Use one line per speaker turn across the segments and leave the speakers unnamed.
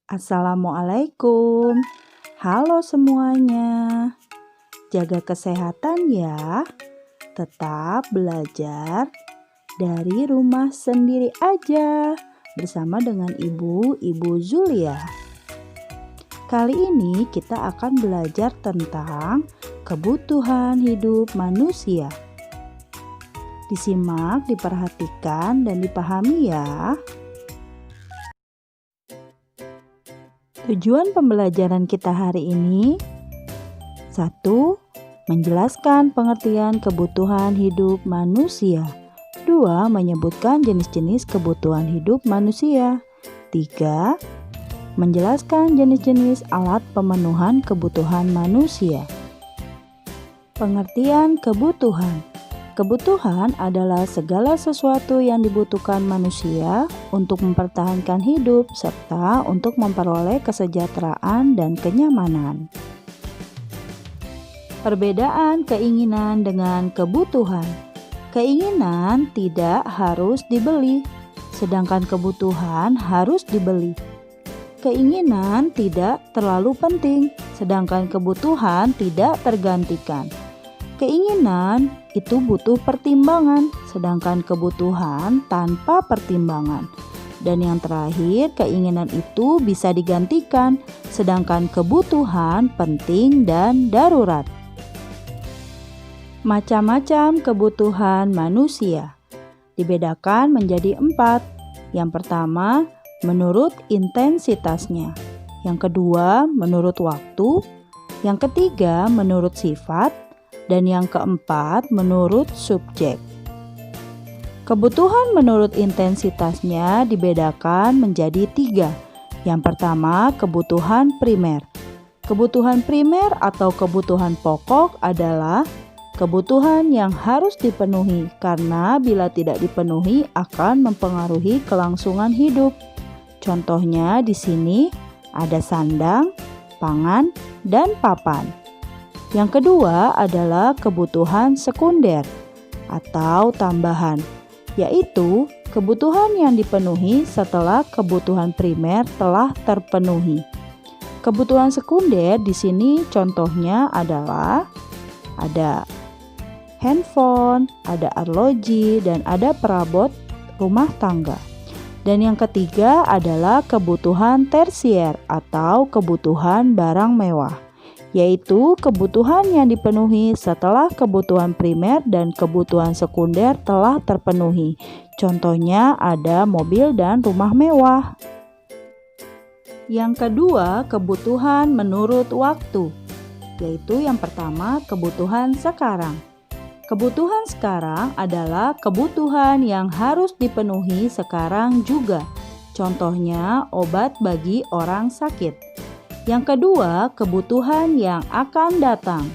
Assalamualaikum. Halo semuanya. Jaga kesehatan ya. Tetap belajar dari rumah sendiri aja bersama dengan Ibu Zulia. Kali ini kita akan belajar tentang kebutuhan hidup manusia. Disimak, diperhatikan, dan dipahami ya. Tujuan pembelajaran kita hari ini: 1. Menjelaskan pengertian kebutuhan hidup manusia. 2. Menyebutkan jenis-jenis kebutuhan hidup manusia. 3. Menjelaskan jenis-jenis alat pemenuhan kebutuhan manusia. Pengertian kebutuhan. Kebutuhan adalah segala sesuatu yang dibutuhkan manusia untuk mempertahankan hidup serta untuk memperoleh kesejahteraan dan kenyamanan. Perbedaan keinginan dengan kebutuhan. Keinginan tidak harus dibeli, sedangkan kebutuhan harus dibeli. Keinginan tidak terlalu penting, sedangkan kebutuhan tidak tergantikan. Keinginan itu butuh pertimbangan, sedangkan kebutuhan tanpa pertimbangan. Dan yang terakhir, keinginan itu bisa digantikan, sedangkan kebutuhan penting dan darurat. Macam-macam kebutuhan manusia dibedakan menjadi 4. Yang pertama, menurut intensitasnya. Yang kedua, menurut waktu. Yang ketiga, menurut sifat. Dan yang keempat, menurut subjek. Kebutuhan menurut intensitasnya dibedakan menjadi 3. Yang pertama, kebutuhan primer. Kebutuhan primer atau kebutuhan pokok adalah kebutuhan yang harus dipenuhi karena bila tidak dipenuhi akan mempengaruhi kelangsungan hidup. Contohnya di sini ada sandang, pangan, dan papan. Yang kedua adalah kebutuhan sekunder atau tambahan, yaitu kebutuhan yang dipenuhi setelah kebutuhan primer telah terpenuhi. Kebutuhan sekunder di sini contohnya adalah ada handphone, ada arloji, dan ada perabot rumah tangga. Dan yang ketiga adalah kebutuhan tersier atau kebutuhan barang mewah, yaitu kebutuhan yang dipenuhi setelah kebutuhan primer dan kebutuhan sekunder telah terpenuhi. Contohnya ada mobil dan rumah mewah. Yang kedua, kebutuhan menurut waktu, yaitu yang pertama, kebutuhan sekarang. Kebutuhan sekarang adalah kebutuhan yang harus dipenuhi sekarang juga. Contohnya obat bagi orang sakit. Yang kedua, kebutuhan yang akan datang.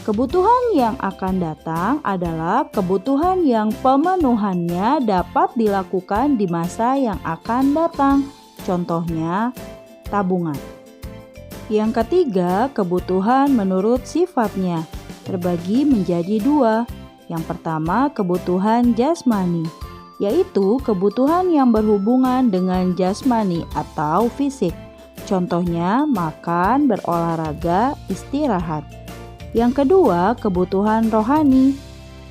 Kebutuhan yang akan datang adalah kebutuhan yang pemenuhannya dapat dilakukan di masa yang akan datang. Contohnya, tabungan. Yang ketiga, kebutuhan menurut sifatnya terbagi menjadi 2. Yang pertama, kebutuhan jasmani, yaitu kebutuhan yang berhubungan dengan jasmani atau fisik. Contohnya makan, berolahraga, istirahat. Yang kedua, kebutuhan rohani,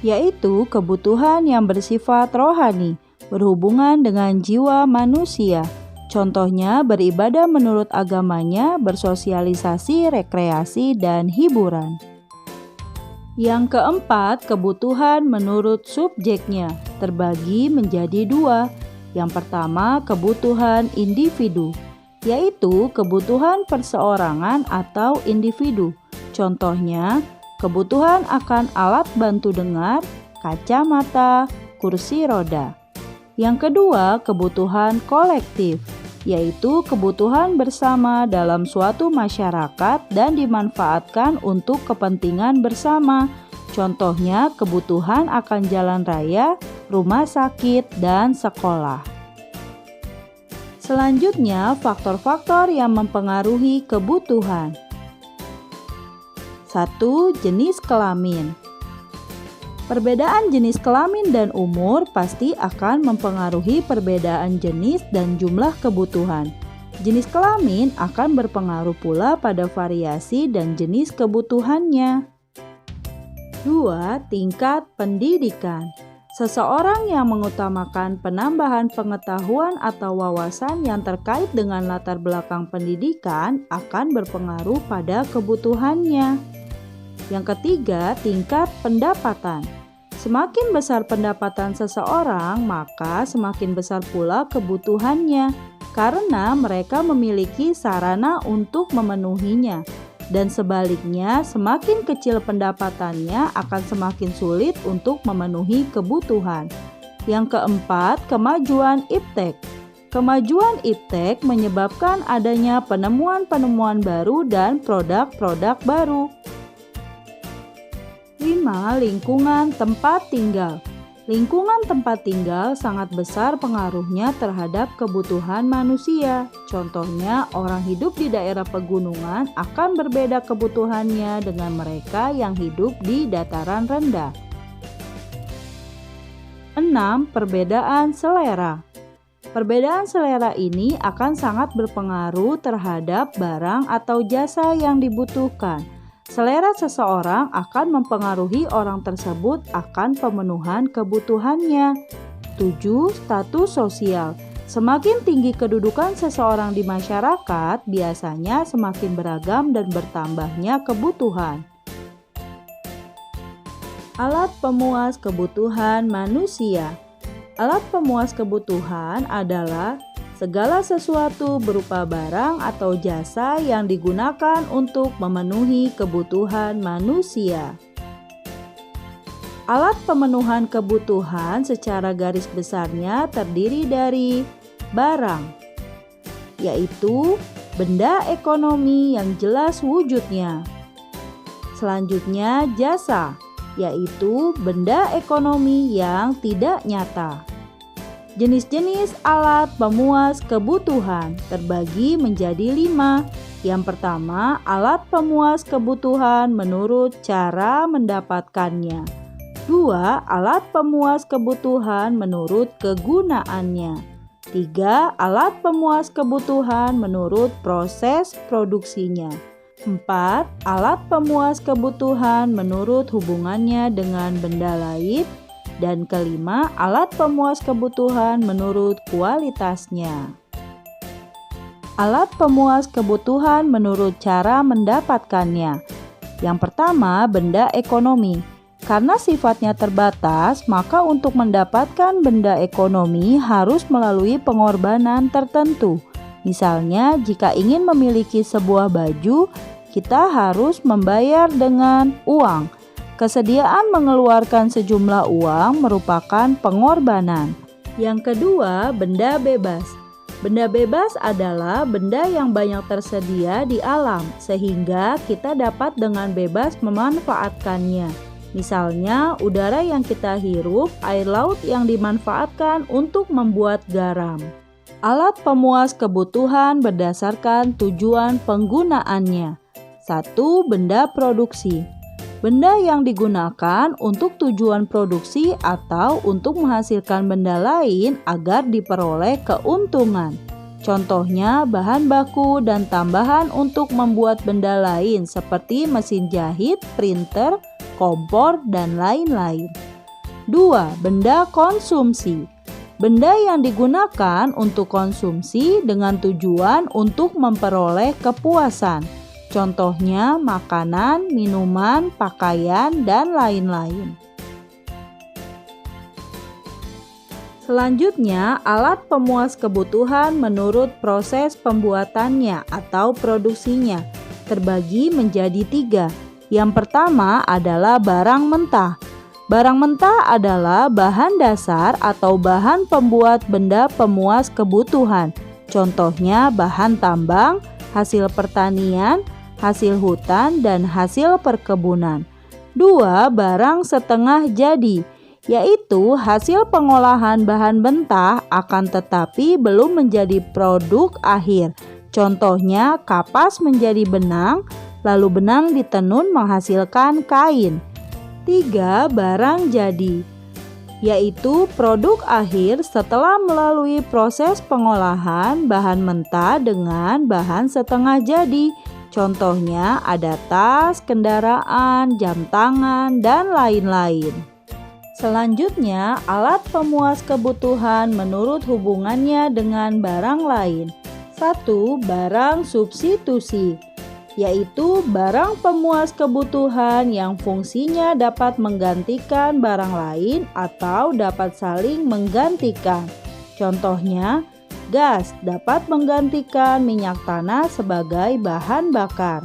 yaitu kebutuhan yang bersifat rohani, berhubungan dengan jiwa manusia. Contohnya beribadah menurut agamanya, bersosialisasi, rekreasi, dan hiburan. Yang keempat, kebutuhan menurut subjeknya terbagi menjadi 2. Yang pertama, kebutuhan individu, yaitu kebutuhan perseorangan atau individu. Contohnya, kebutuhan akan alat bantu dengar, kacamata, kursi roda. Yang kedua, kebutuhan kolektif, yaitu kebutuhan bersama dalam suatu masyarakat dan dimanfaatkan untuk kepentingan bersama. Contohnya, kebutuhan akan jalan raya, rumah sakit, dan sekolah. Selanjutnya, faktor-faktor yang mempengaruhi kebutuhan. 1. Jenis kelamin. Perbedaan jenis kelamin dan umur pasti akan mempengaruhi perbedaan jenis dan jumlah kebutuhan. Jenis kelamin akan berpengaruh pula pada variasi dan jenis kebutuhannya. 2. Tingkat pendidikan. Seseorang yang mengutamakan penambahan pengetahuan atau wawasan yang terkait dengan latar belakang pendidikan akan berpengaruh pada kebutuhannya. Yang ketiga, tingkat pendapatan. Semakin besar pendapatan seseorang, maka semakin besar pula kebutuhannya, karena mereka memiliki sarana untuk memenuhinya. Dan sebaliknya, semakin kecil pendapatannya akan semakin sulit untuk memenuhi kebutuhan. Yang keempat, kemajuan iptek. Kemajuan iptek menyebabkan adanya penemuan-penemuan baru dan produk-produk baru. 5. Lingkungan tempat tinggal. Lingkungan tempat tinggal sangat besar pengaruhnya terhadap kebutuhan manusia. Contohnya, orang hidup di daerah pegunungan akan berbeda kebutuhannya dengan mereka yang hidup di dataran rendah. 6. Perbedaan selera. Perbedaan selera ini akan sangat berpengaruh terhadap barang atau jasa yang dibutuhkan. Selera seseorang akan mempengaruhi orang tersebut akan pemenuhan kebutuhannya. 7. Status sosial. Semakin tinggi kedudukan seseorang di masyarakat, biasanya semakin beragam dan bertambahnya kebutuhan. Alat pemuas kebutuhan manusia. Alat pemuas kebutuhan adalah segala sesuatu berupa barang atau jasa yang digunakan untuk memenuhi kebutuhan manusia. Alat pemenuhan kebutuhan secara garis besarnya terdiri dari barang, yaitu benda ekonomi yang jelas wujudnya. Selanjutnya jasa, yaitu benda ekonomi yang tidak nyata. Jenis-jenis alat pemuas kebutuhan terbagi menjadi 5. Yang pertama, alat pemuas kebutuhan menurut cara mendapatkannya. 2. Alat pemuas kebutuhan menurut kegunaannya. 3. Alat pemuas kebutuhan menurut proses produksinya. 4. Alat pemuas kebutuhan menurut hubungannya dengan benda lain. Dan kelima, alat pemuas kebutuhan menurut kualitasnya. Alat pemuas kebutuhan menurut cara mendapatkannya. Yang pertama, benda ekonomi. Karena sifatnya terbatas, maka untuk mendapatkan benda ekonomi harus melalui pengorbanan tertentu. Misalnya, jika ingin memiliki sebuah baju, kita harus membayar dengan uang. Kesediaan mengeluarkan sejumlah uang merupakan pengorbanan. Yang kedua, benda bebas. Benda bebas adalah benda yang banyak tersedia di alam, sehingga kita dapat dengan bebas memanfaatkannya. Misalnya, udara yang kita hirup, air laut yang dimanfaatkan untuk membuat garam. Alat pemuas kebutuhan berdasarkan tujuan penggunaannya. 1. Benda produksi. Benda yang digunakan untuk tujuan produksi atau untuk menghasilkan benda lain agar diperoleh keuntungan. Contohnya bahan baku dan tambahan untuk membuat benda lain seperti mesin jahit, printer, kompor, dan lain-lain. 2. Benda konsumsi. Benda yang digunakan untuk konsumsi dengan tujuan untuk memperoleh kepuasan. Contohnya makanan, minuman, pakaian, dan lain-lain. Selanjutnya, alat pemuas kebutuhan menurut proses pembuatannya atau produksinya terbagi menjadi 3. Yang pertama adalah barang mentah. Barang mentah adalah bahan dasar atau bahan pembuat benda pemuas kebutuhan. Contohnya bahan tambang, hasil pertanian, hasil hutan, dan hasil perkebunan. 2. Barang setengah jadi, yaitu hasil pengolahan bahan mentah akan tetapi belum menjadi produk akhir. Contohnya kapas menjadi benang, lalu benang ditenun menghasilkan kain. 3. Barang jadi. yaitu produk akhir setelah melalui proses pengolahan bahan mentah dengan bahan setengah jadi. Contohnya ada tas, kendaraan, jam tangan, dan lain-lain. Selanjutnya, alat pemuas kebutuhan menurut hubungannya dengan barang lain. 1. Barang substitusi, yaitu barang pemuas kebutuhan yang fungsinya dapat menggantikan barang lain atau dapat saling menggantikan. Contohnya, gas dapat menggantikan minyak tanah sebagai bahan bakar.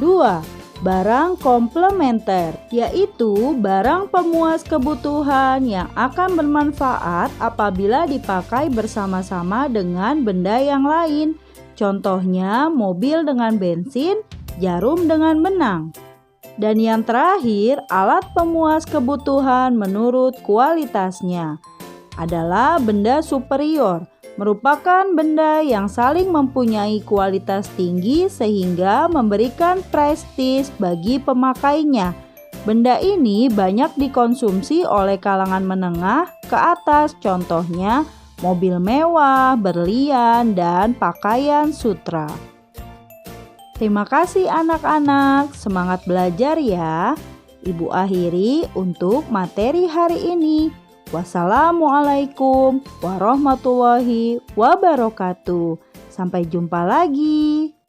2. Barang komplementer, yaitu barang pemuas kebutuhan yang akan bermanfaat apabila dipakai bersama-sama dengan benda yang lain. Contohnya mobil dengan bensin, jarum dengan benang. Dan yang terakhir, alat pemuas kebutuhan menurut kualitasnya adalah benda superior, merupakan benda yang saling mempunyai kualitas tinggi sehingga memberikan prestis bagi pemakainya. Benda ini banyak dikonsumsi oleh kalangan menengah ke atas, contohnya mobil mewah, berlian, dan pakaian sutra. Terima kasih anak-anak, semangat belajar ya. Ibu akhiri untuk materi hari ini. Wassalamualaikum warahmatullahi wabarakatuh. Sampai jumpa lagi.